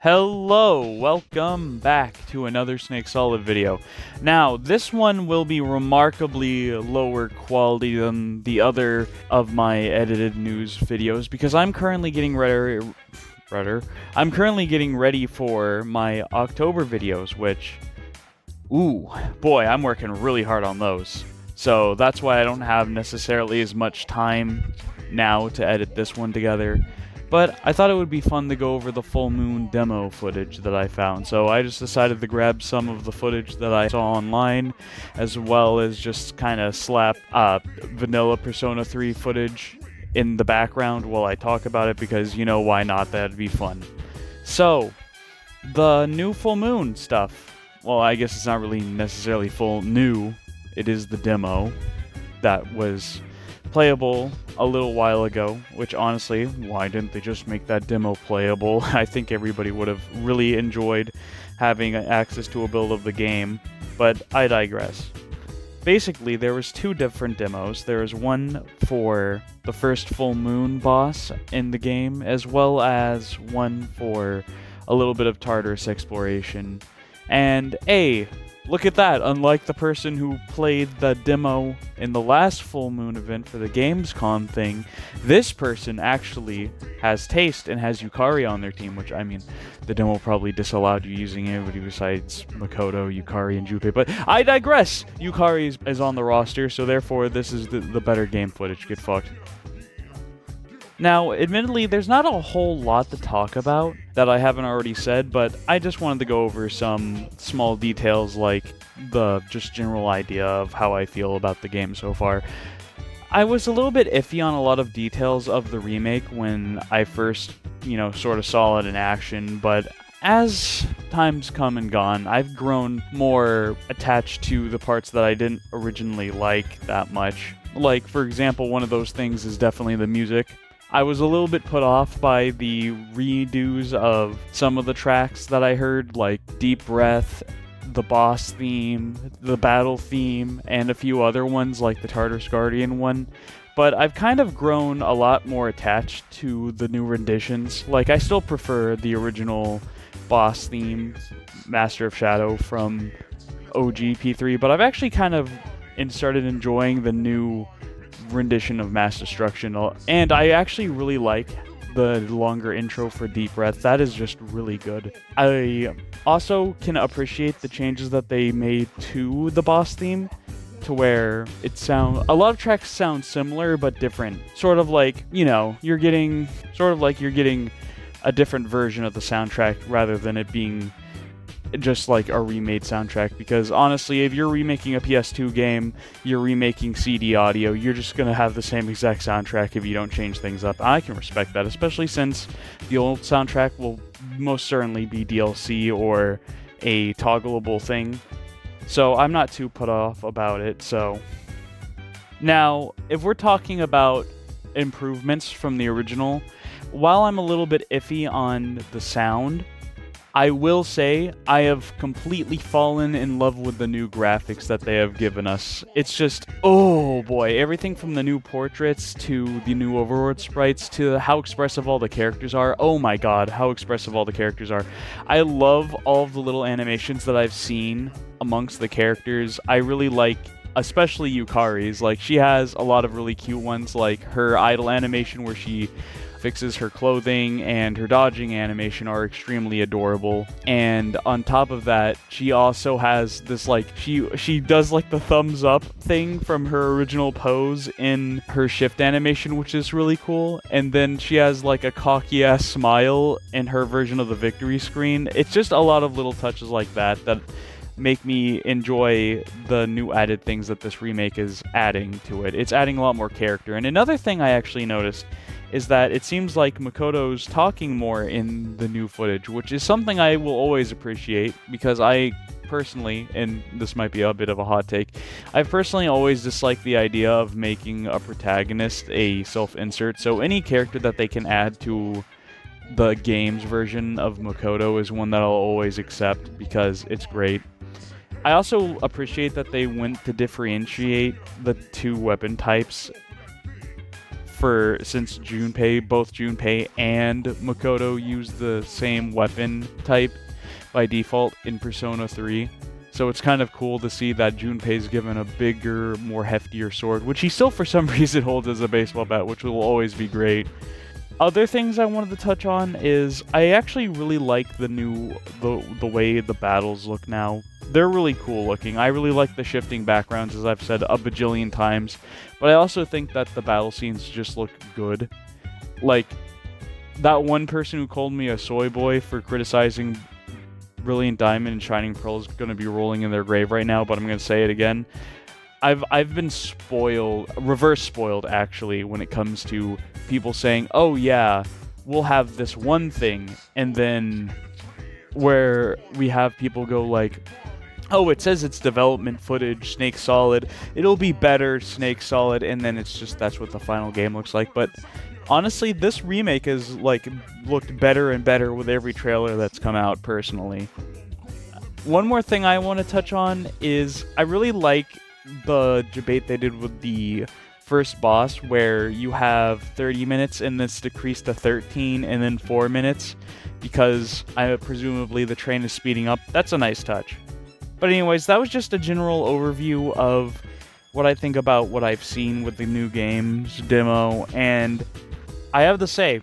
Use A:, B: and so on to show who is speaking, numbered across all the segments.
A: Hello, welcome back to another Snake Solid video. Now, this one will be remarkably lower quality than the other of my edited news videos because I'm currently getting ready for my October videos, which, ooh, boy, I'm working really hard on those. So that's why I don't have necessarily as much time now to edit this one together. But I thought it would be fun to go over the full moon demo footage that I found, so I just decided to grab some of the footage that I saw online, as well as just kind of slap vanilla Persona 3 footage in the background while I talk about it, because, you know, why not? That'd be fun. So, the new full moon stuff. Well, I guess it's not really necessarily full new. It is the demo that was playable a little while ago, which honestly, why didn't they just make that demo playable? I think everybody would have really enjoyed having access to a build of the game, but I digress. Basically, there was two different demos. There was one for the first full moon boss in the game, as well as one for a little bit of Tartarus exploration. And look at that, unlike the person who played the demo in the last full moon event for the Gamescom thing, this person actually has taste and has Yukari on their team, which, I mean, the demo probably disallowed you using anybody besides Makoto, Yukari, and Junpei, but I digress! Yukari is on the roster, so therefore this is the better game footage. Get fucked. Now, admittedly, there's not a whole lot to talk about that I haven't already said, but I just wanted to go over some small details, like the just general idea of how I feel about the game so far. I was a little bit iffy on a lot of details of the remake when I first, sort of saw it in action, but as time's come and gone, I've grown more attached to the parts that I didn't originally like that much. Like, for example, one of those things is definitely the music. I was a little bit put off by the redos of some of the tracks that I heard, like Deep Breath, the boss theme, the battle theme, and a few other ones like the Tartarus Guardian one. But I've kind of grown a lot more attached to the new renditions. Like, I still prefer the original boss theme, Master of Shadow from OG P3, but I've actually kind of started enjoying the new rendition of Mass Destruction, and I actually really like the longer intro for Deep Breath. That is just really good. I also can appreciate the changes that they made to the boss theme, to where a lot of tracks sound similar but different. Sort of like, you're getting a different version of the soundtrack rather than it being just like a remade soundtrack, because honestly, if you're remaking a PS2 game, you're remaking CD audio, you're just gonna have the same exact soundtrack if you don't change things up. I can respect that, especially since the old soundtrack will most certainly be DLC or a toggleable thing, so I'm not too put off about it. So now, if we're talking about improvements from the original, while I'm a little bit iffy on the sound, I will say I have completely fallen in love with the new graphics that they have given us. It's just, oh boy, everything from the new portraits to the new overworld sprites to how expressive all the characters are. Oh my god, how expressive all the characters are. I love all of the little animations that I've seen amongst the characters. I really like, especially Yukari's. Like, she has a lot of really cute ones, like her idle animation where she fixes her clothing, and her dodging animation are extremely adorable. And on top of that, she also has this, like, she does like the thumbs up thing from her original pose in her shift animation, which is really cool. And then she has like a cocky ass smile in her version of the victory screen. It's just a lot of little touches like that make me enjoy the new added things that this remake is adding to it. It's adding a lot more character. And another thing I actually noticed is that it seems like Makoto's talking more in the new footage, which is something I will always appreciate, because I personally, and this might be a bit of a hot take, I've personally always disliked the idea of making a protagonist a self-insert, so any character that they can add to the game's version of Makoto is one that I'll always accept, because it's great. I also appreciate that they went to differentiate the two weapon types since both Junpei and Makoto use the same weapon type by default in Persona 3. So it's kind of cool to see that Junpei's given a bigger, more heftier sword, which he still for some reason holds as a baseball bat, which will always be great. Other things I wanted to touch on is I actually really like the way the battles look now. They're really cool looking. I really like the shifting backgrounds, as I've said a bajillion times, but I also think that the battle scenes just look good. Like, that one person who called me a soy boy for criticizing Brilliant Diamond and Shining Pearl is going to be rolling in their grave right now, but I'm going to say it again. I've been reverse spoiled actually, when it comes to people saying, oh yeah, we'll have this one thing, and then where we have people go like, oh, it says it's development footage, Snake Solid, it'll be better, Snake Solid, and then it's just, that's what the final game looks like. But honestly, this remake has looked better and better with every trailer that's come out, personally. One more thing I want to touch on is I really like the debate they did with the first boss, where you have 30 minutes and it's decreased to 13 and then 4 minutes because presumably the train is speeding up. That's a nice touch. But anyways, that was just a general overview of what I think about what I've seen with the new game's demo, and I have to say,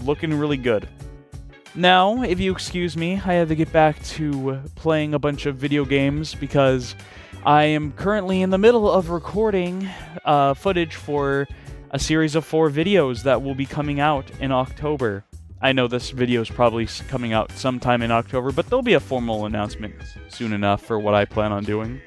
A: looking really good. Now, if you excuse me, I have to get back to playing a bunch of video games because I am currently in the middle of recording footage for a series of 4 videos that will be coming out in October. I know this video is probably coming out sometime in October, but there'll be a formal announcement soon enough for what I plan on doing.